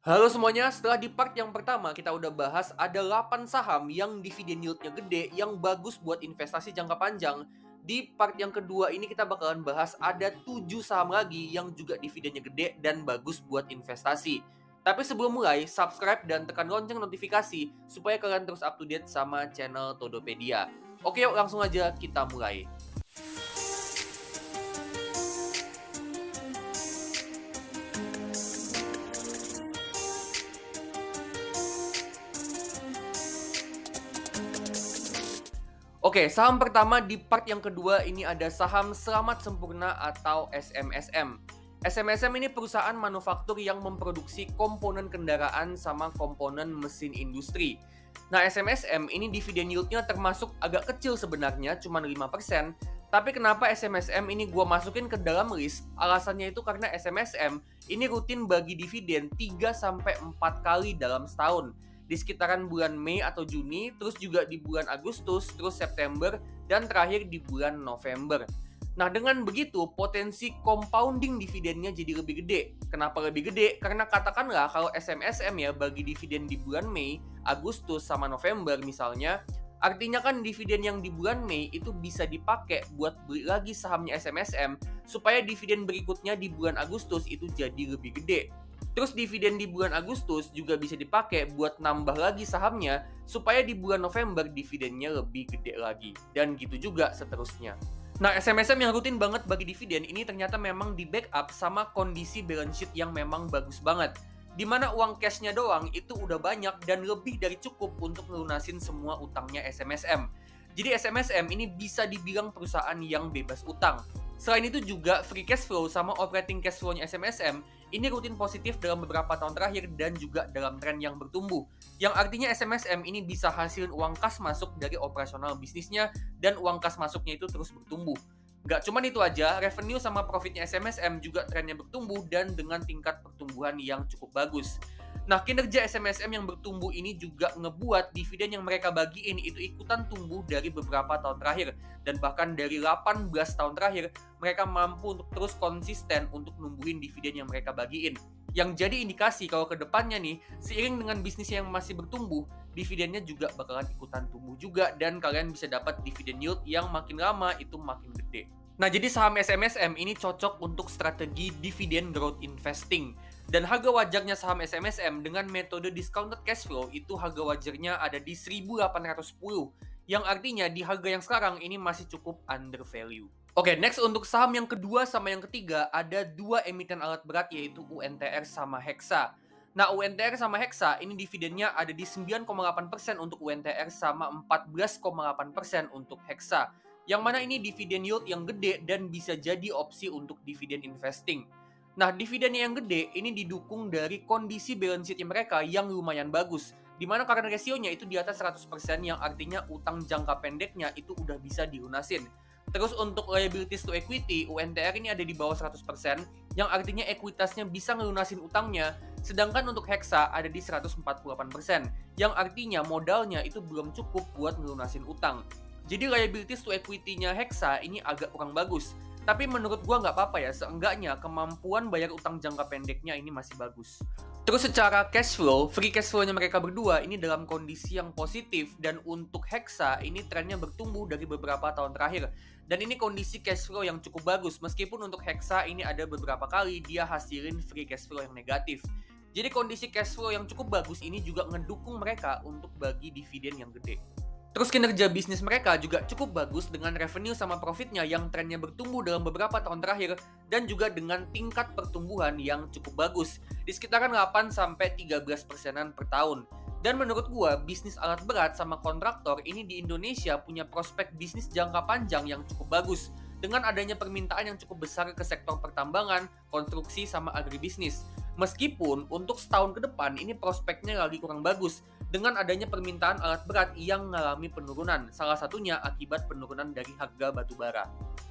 Halo semuanya, setelah di part yang pertama kita udah bahas ada 8 saham yang dividen yield-nya gede yang bagus buat investasi jangka panjang. Di part yang kedua ini kita bakalan bahas ada 7 saham lagi yang juga dividennya gede dan bagus buat investasi. Tapi sebelum mulai, subscribe dan tekan lonceng notifikasi supaya kalian terus up to date sama channel Todopedia. Oke yuk langsung aja kita mulai. Oke, saham pertama di part yang kedua ini ada saham Selamat Sempurna atau SMSM. SMSM ini perusahaan manufaktur yang memproduksi komponen kendaraan sama komponen mesin industri. Nah, SMSM ini dividen yield-nya termasuk agak kecil sebenarnya, cuma 5%. Tapi kenapa SMSM ini gua masukin ke dalam list? Alasannya itu karena SMSM ini rutin bagi dividen 3-4 kali dalam setahun di sekitaran bulan Mei atau Juni, terus juga di bulan Agustus, terus September, dan terakhir di bulan November. Nah, dengan begitu, potensi compounding dividennya jadi lebih gede. Kenapa lebih gede? Karena katakanlah kalau SMSM ya bagi dividen di bulan Mei, Agustus, sama November misalnya, artinya kan dividen yang di bulan Mei itu bisa dipakai buat beli lagi sahamnya SMSM supaya dividen berikutnya di bulan Agustus itu jadi lebih gede. Terus dividen di bulan Agustus juga bisa dipakai buat nambah lagi sahamnya supaya di bulan November dividennya lebih gede lagi. Dan gitu juga seterusnya. Nah, SMSM yang rutin banget bagi dividen ini ternyata memang di backup sama kondisi balance sheet yang memang bagus banget. Dimana uang cashnya doang itu udah banyak dan lebih dari cukup untuk melunasin semua utangnya SMSM. Jadi SMSM ini bisa dibilang perusahaan yang bebas utang. Selain itu juga free cash flow sama operating cash flow-nya SMSM ini rutin positif dalam beberapa tahun terakhir dan juga dalam tren yang bertumbuh. Yang artinya SMSM ini bisa hasilin uang kas masuk dari operasional bisnisnya dan uang kas masuknya itu terus bertumbuh. Nggak cuman itu aja, revenue sama profitnya SMSM juga trennya bertumbuh dan dengan tingkat pertumbuhan yang cukup bagus. Nah, kinerja SMSM yang bertumbuh ini juga ngebuat dividen yang mereka bagiin itu ikutan tumbuh dari beberapa tahun terakhir. Dan bahkan dari 18 tahun terakhir, mereka mampu untuk terus konsisten untuk numbuhin dividen yang mereka bagiin. Yang jadi indikasi kalau ke depannya nih, seiring dengan bisnis yang masih bertumbuh, dividennya juga bakalan ikutan tumbuh juga dan kalian bisa dapat dividen yield yang makin lama itu makin gede. Nah, jadi saham SMSM ini cocok untuk strategi dividen growth investing. Dan harga wajarnya saham SMSM dengan metode discounted cash flow itu harga wajarnya ada di 1.810, yang artinya di harga yang sekarang ini masih cukup under value. Oke, next untuk saham yang kedua sama yang ketiga ada dua emiten alat berat yaitu UNTR sama Hexa. Nah, UNTR sama Hexa ini dividennya ada di 9,8% untuk UNTR sama 14,8% untuk Hexa. Yang mana ini dividen yield yang gede dan bisa jadi opsi untuk dividen investing. Nah, dividennya yang gede ini didukung dari kondisi balance sheet mereka yang lumayan bagus. Dimana current ratio-nya itu di atas 100% yang artinya utang jangka pendeknya itu udah bisa dilunasin. Terus untuk liabilities to equity, UNTR ini ada di bawah 100% yang artinya ekuitasnya bisa ngelunasin utangnya. Sedangkan untuk Hexa ada di 148% yang artinya modalnya itu belum cukup buat ngelunasin utang. Jadi liabilities to equity-nya Hexa ini agak kurang bagus. Tapi menurut gua nggak apa-apa ya, seenggaknya kemampuan bayar utang jangka pendeknya ini masih bagus. Terus secara cash flow, free cash flow-nya mereka berdua ini dalam kondisi yang positif dan untuk Hexa ini trennya bertumbuh dari beberapa tahun terakhir. Dan ini kondisi cash flow yang cukup bagus meskipun untuk Hexa ini ada beberapa kali dia hasilin free cash flow yang negatif. Jadi kondisi cash flow yang cukup bagus ini juga ngedukung mereka untuk bagi dividen yang gede. Terus kinerja bisnis mereka juga cukup bagus dengan revenue sama profitnya yang trennya bertumbuh dalam beberapa tahun terakhir dan juga dengan tingkat pertumbuhan yang cukup bagus di sekitaran 8-13% per tahun. Dan menurut gua, bisnis alat berat sama kontraktor ini di Indonesia punya prospek bisnis jangka panjang yang cukup bagus dengan adanya permintaan yang cukup besar ke sektor pertambangan, konstruksi, sama agribisnis. Meskipun untuk setahun ke depan ini prospeknya lagi kurang bagus dengan adanya permintaan alat berat yang mengalami penurunan, salah satunya akibat penurunan dari harga batu bara.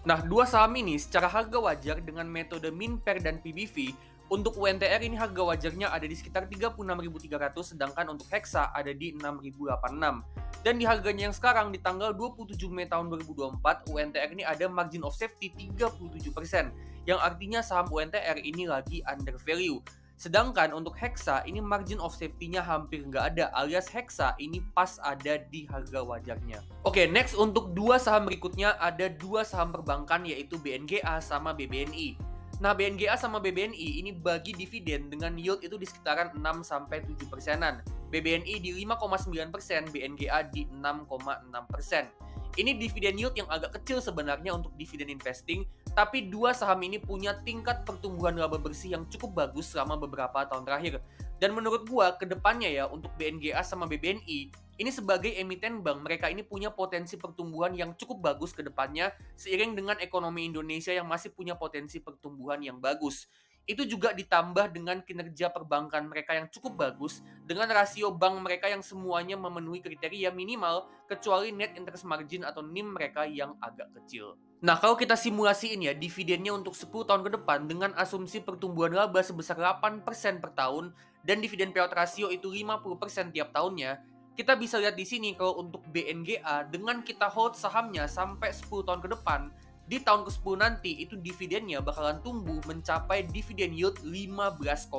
Nah, dua saham ini secara harga wajar dengan metode min, per, dan PBV, untuk UNTR ini harga wajarnya ada di sekitar 36.300, sedangkan untuk Hexa ada di 6.086. Dan di harganya yang sekarang di tanggal 27 Mei tahun 2024, UNTR ini ada margin of safety 37%, yang artinya saham UNTR ini lagi under value. Sedangkan untuk Hexa ini margin of safety-nya hampir nggak ada, alias Hexa ini pas ada di harga wajarnya. Oke, next untuk dua saham berikutnya ada dua saham perbankan yaitu BNGA sama BBNI. Nah, BNGA sama BBNI ini bagi dividen dengan yield itu di sekitaran 6-7%. BBNI di 5,9%, BNGA di 6,6%. Ini dividen yield yang agak kecil sebenarnya untuk dividen investing, tapi dua saham ini punya tingkat pertumbuhan laba bersih yang cukup bagus selama beberapa tahun terakhir. Dan menurut gua, kedepannya ya untuk BNGA sama BBNI, ini sebagai emiten bank, mereka ini punya potensi pertumbuhan yang cukup bagus ke depannya seiring dengan ekonomi Indonesia yang masih punya potensi pertumbuhan yang bagus. Itu juga ditambah dengan kinerja perbankan mereka yang cukup bagus dengan rasio bank mereka yang semuanya memenuhi kriteria minimal kecuali net interest margin atau NIM mereka yang agak kecil. Nah, kalau kita simulasiin ya dividennya untuk 10 tahun ke depan dengan asumsi pertumbuhan laba sebesar 8% per tahun dan dividen payout rasio itu 50% tiap tahunnya, kita bisa lihat di sini kalau untuk BNGA dengan kita hold sahamnya sampai 10 tahun ke depan, di tahun ke-10 nanti itu dividennya bakalan tumbuh mencapai dividen yield 15,2%.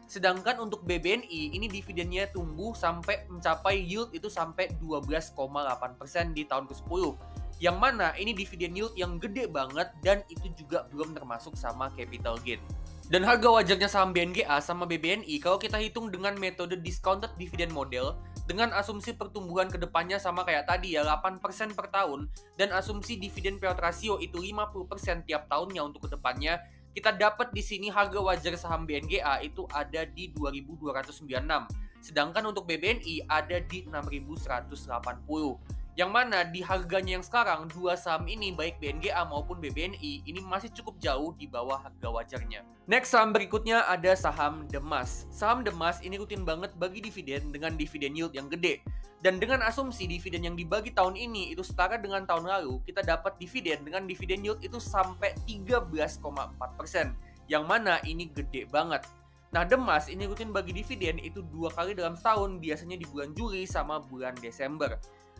Sedangkan untuk BBNI ini dividennya tumbuh sampai mencapai yield itu sampai 12,8% di tahun ke-10. Yang mana ini dividen yield yang gede banget dan itu juga belum termasuk sama capital gain. Dan harga wajarnya saham BNGA sama BBNI kalau kita hitung dengan metode discounted dividend model dengan asumsi pertumbuhan kedepannya sama kayak tadi ya 8% per tahun dan asumsi dividen payout ratio itu 50% tiap tahunnya untuk kedepannya, kita dapat di sini harga wajar saham BNGA itu ada di 2.296, sedangkan untuk BBNI ada di 6.180. Yang mana di harganya yang sekarang, dua saham ini baik BNGA maupun BBNI ini masih cukup jauh di bawah harga wajarnya. Next saham berikutnya ada saham Demas. Saham Demas ini rutin banget bagi dividen dengan dividen yield yang gede. Dan dengan asumsi dividen yang dibagi tahun ini itu setara dengan tahun lalu, kita dapat dividen dengan dividen yield itu sampai 13,4%. Yang mana ini gede banget. Nah, Demas ini rutin bagi dividen itu 2 kali dalam setahun, biasanya di bulan Juli sama bulan Desember.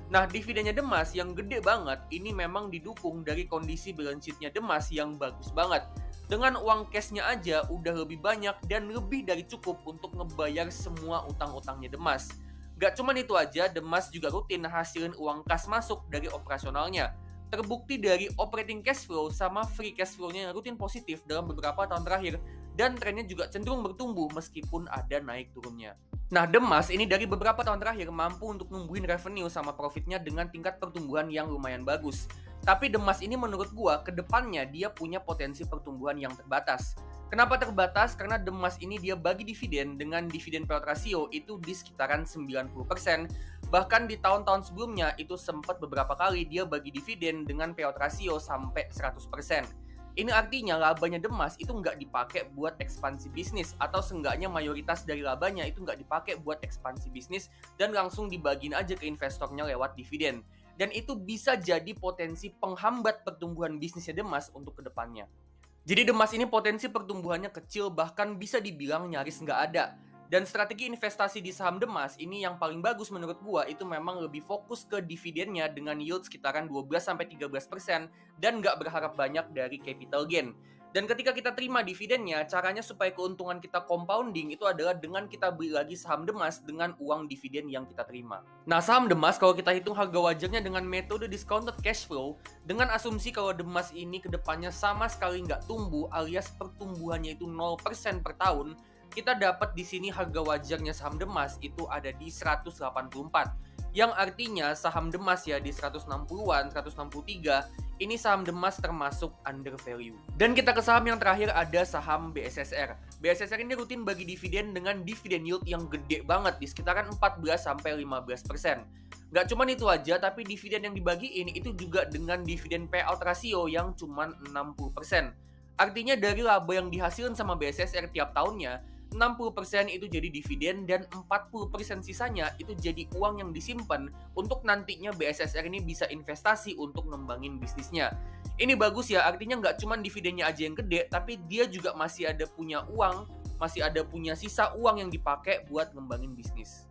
Nah, dividennya Demas yang gede banget ini memang didukung dari kondisi balance sheet-nya Demas yang bagus banget. Dengan uang cash-nya aja udah lebih banyak dan lebih dari cukup untuk ngebayar semua utang-utangnya Demas. Gak cuman itu aja, Demas juga rutin hasilin uang kas masuk dari operasionalnya. Terbukti dari operating cash flow sama free cash flow-nya yang rutin positif dalam beberapa tahun terakhir dan trennya juga cenderung bertumbuh meskipun ada naik turunnya. Nah, Demas ini dari beberapa tahun terakhir mampu untuk numbuhin revenue sama profitnya dengan tingkat pertumbuhan yang lumayan bagus. Tapi Demas ini menurut gua kedepannya dia punya potensi pertumbuhan yang terbatas. Kenapa terbatas? Karena Demas ini dia bagi dividen dengan dividen payout ratio itu di sekitaran 90%. Bahkan di tahun-tahun sebelumnya itu sempat beberapa kali dia bagi dividen dengan payout ratio sampai 100%. Ini artinya labanya Demas itu nggak dipakai buat ekspansi bisnis atau seenggaknya mayoritas dari labanya itu nggak dipakai buat ekspansi bisnis dan langsung dibagiin aja ke investornya lewat dividen. Dan itu bisa jadi potensi penghambat pertumbuhan bisnisnya Demas untuk kedepannya. Jadi Demas ini potensi pertumbuhannya kecil bahkan bisa dibilang nyaris nggak ada. Dan strategi investasi di saham Demas ini yang paling bagus menurut gua itu memang lebih fokus ke dividennya dengan yield sekitaran 12-13% dan nggak berharap banyak dari capital gain. Dan ketika kita terima dividennya, caranya supaya keuntungan kita compounding itu adalah dengan kita beli lagi saham Demas dengan uang dividen yang kita terima. Nah, saham Demas kalau kita hitung harga wajarnya dengan metode discounted cash flow, dengan asumsi kalau Demas ini kedepannya sama sekali nggak tumbuh alias pertumbuhannya itu 0% per tahun, kita dapat di sini harga wajarnya saham Demas itu ada di 184. Yang artinya saham Demas ya di 160-an, 163, ini saham Demas termasuk under value. Dan kita ke saham yang terakhir ada saham BSSR. BSSR ini rutin bagi dividen dengan dividen yield yang gede banget di sekitaran 14-15%. Gak cuma itu aja, tapi dividen yang dibagiin itu juga dengan dividen payout rasio yang cuma 60%. Artinya dari laba yang dihasilkan sama BSSR tiap tahunnya, 60% itu jadi dividen dan 40% sisanya itu jadi uang yang disimpan untuk nantinya BSSR ini bisa investasi untuk ngembangin bisnisnya. Ini bagus ya, artinya nggak cuma dividennya aja yang gede, tapi dia juga masih ada punya uang, masih ada punya sisa uang yang dipakai buat ngembangin bisnis.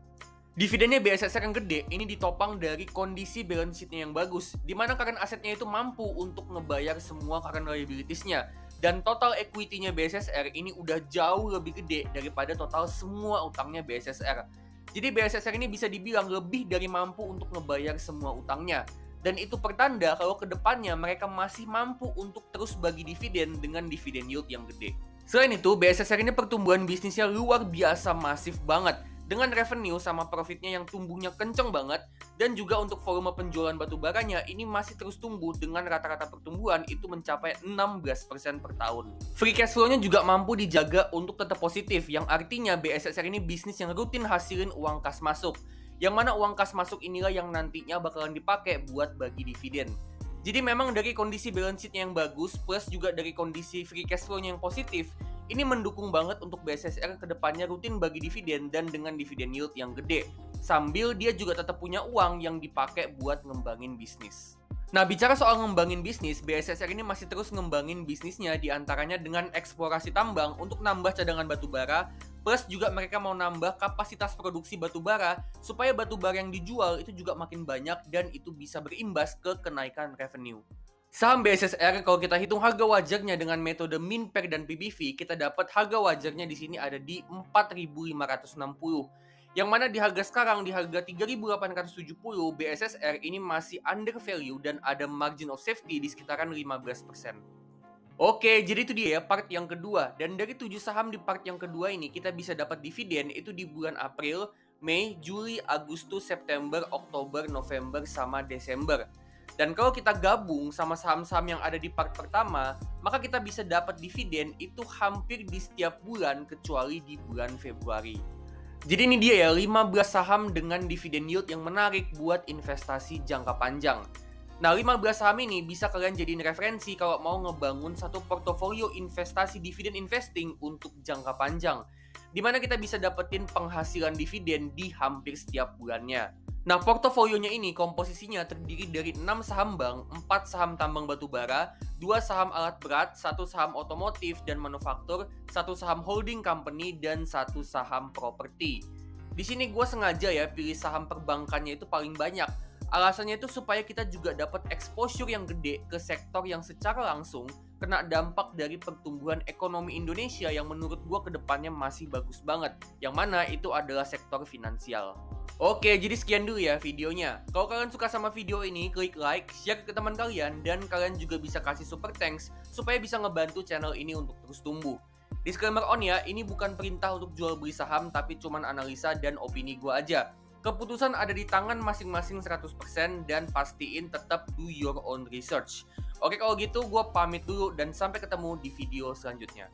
Dividennya BSSR yang gede ini ditopang dari kondisi balance sheet-nya yang bagus, di mana current asetnya itu mampu untuk ngebayar semua current liabilities-nya. Dan total equity-nya BSSR ini udah jauh lebih gede daripada total semua utangnya BSSR. Jadi BSSR ini bisa dibilang lebih dari mampu untuk ngebayar semua utangnya. Dan itu pertanda kalau kedepannya mereka masih mampu untuk terus bagi dividen dengan dividen yield yang gede. Selain itu, BSSR ini pertumbuhan bisnisnya luar biasa masif banget. Dengan revenue sama profitnya yang tumbuhnya kenceng banget, dan juga untuk volume penjualan batu baranya ini masih terus tumbuh dengan rata-rata pertumbuhan itu mencapai 16% per tahun. Free cash flow-nya juga mampu dijaga untuk tetap positif, yang artinya BSSR ini bisnis yang rutin hasilin uang kas masuk. Yang mana uang kas masuk inilah yang nantinya bakalan dipakai buat bagi dividen. Jadi memang dari kondisi balance sheet-nya yang bagus, plus juga dari kondisi free cash flow-nya yang positif, ini mendukung banget untuk BSSR kedepannya rutin bagi dividen dan dengan dividen yield yang gede. Sambil dia juga tetap punya uang yang dipakai buat ngembangin bisnis. Nah, bicara soal ngembangin bisnis, BSSR ini masih terus ngembangin bisnisnya diantaranya dengan eksplorasi tambang untuk nambah cadangan batu bara, plus juga mereka mau nambah kapasitas produksi batu bara supaya batu bara yang dijual itu juga makin banyak dan itu bisa berimbas ke kenaikan revenue. Saham BSSR kalau kita hitung harga wajarnya dengan metode min per dan PBV, kita dapat harga wajarnya di sini ada di 4.560. Yang mana di harga sekarang di harga 3.870 BSSR ini masih under value dan ada margin of safety di sekitaran 15%. Oke, jadi itu dia ya part yang kedua. Dan dari 7 saham di part yang kedua ini kita bisa dapat dividen itu di bulan April, Mei, Juli, Agustus, September, Oktober, November, sama Desember. Dan kalau kita gabung sama saham-saham yang ada di part pertama, maka kita bisa dapat dividen itu hampir di setiap bulan kecuali di bulan Februari. Jadi ini dia ya 15 saham dengan dividen yield yang menarik buat investasi jangka panjang. Nah, 15 saham ini bisa kalian jadiin referensi kalau mau ngebangun satu portofolio investasi dividen investing untuk jangka panjang, di mana kita bisa dapetin penghasilan dividen di hampir setiap bulannya. Nah, portofolionya ini komposisinya terdiri dari 6 saham bank, 4 saham tambang batu bara, 2 saham alat berat, 1 saham otomotif dan manufaktur, 1 saham holding company, dan 1 saham properti. Di sini gue sengaja ya pilih saham perbankannya itu paling banyak. Alasannya itu supaya kita juga dapat exposure yang gede ke sektor yang secara langsung kena dampak dari pertumbuhan ekonomi Indonesia yang menurut gue kedepannya masih bagus banget. Yang mana itu adalah sektor finansial. Oke, jadi sekian dulu ya videonya. Kalau kalian suka sama video ini, klik like, share ke teman kalian, dan kalian juga bisa kasih super thanks supaya bisa ngebantu channel ini untuk terus tumbuh. Disclaimer on ya, ini bukan perintah untuk jual beli saham, tapi cuman analisa dan opini gue aja. Keputusan ada di tangan masing-masing 100% dan pastiin tetap do your own research. Oke, kalau gitu gue pamit dulu dan sampai ketemu di video selanjutnya.